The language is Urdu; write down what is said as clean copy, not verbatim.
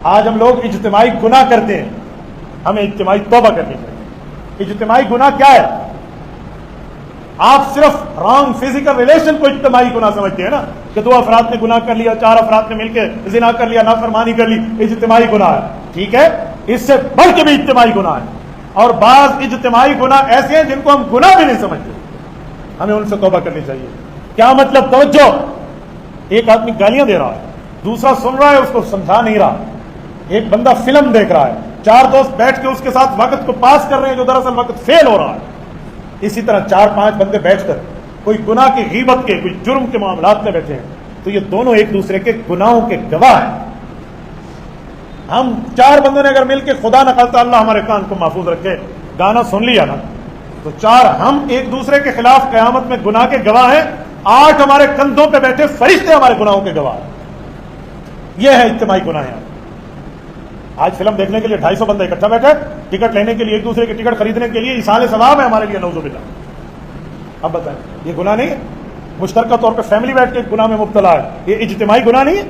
آج ہم لوگ اجتماعی گناہ کرتے ہیں، ہمیں اجتماعی توبہ کرنی چاہیے۔ اجتماعی گناہ کیا ہے؟ آپ صرف رانگ فزیکل ریلیشن کو اجتماعی گناہ سمجھتے ہیں نا، کہ 2 افراد نے گناہ کر لیا، 4 افراد نے مل کے زنا کر لیا، نافرمانی کر لی، اجتماعی گناہ ہے۔ ٹھیک ہے، اس سے بڑھ کے بھی اجتماعی گناہ ہے، اور بعض اجتماعی گناہ ایسے ہیں جن کو ہم گناہ بھی نہیں سمجھتے، ہمیں ان سے توبہ کرنی چاہیے۔ کیا مطلب؟ توجہ، ایک آدمی گالیاں دے رہا ہے، دوسرا سن رہا ہے، اس کو سمجھا نہیں رہا۔ ایک بندہ فلم دیکھ رہا ہے، 4 دوست بیٹھ کے اس کے ساتھ وقت کو پاس کر رہے ہیں جو دراصل وقت فیل ہو رہا ہے۔ اسی طرح 4-5 بندے بیٹھ کر کوئی گناہ کی غیبت کے، کوئی جرم کے معاملات میں بیٹھے ہیں، تو یہ دونوں ایک دوسرے کے گناہوں کے گواہ ہیں۔ ہم 4 بندوں نے اگر مل کے، خدا نہ خواستہ اللہ ہمارے کان کو محفوظ رکھے، گانا سن لیا نا، تو 4 ہم ایک دوسرے کے خلاف قیامت میں گناہ کے گواہ ہیں، 8 ہمارے کندھوں پہ بیٹھے فرشتے ہمارے گناہوں کے گواہ ہیں۔ یہ ہے اجتماعی گناہ ہیں۔ آج فلم دیکھنے کے لیے 250 بندہ اکٹھا بیٹھے، ٹکٹ لینے کے لیے، ایک دوسرے کی ٹکٹ خریدنے کے لیے ایصال ثواب ہے ہمارے لیے، نعوذ باللہ۔ اب بتائیں، یہ گناہ نہیں ہے؟ مشترکہ طور پہ فیملی بیٹھ کے گناہ میں مبتلا ہے، یہ اجتماعی گناہ نہیں ہے؟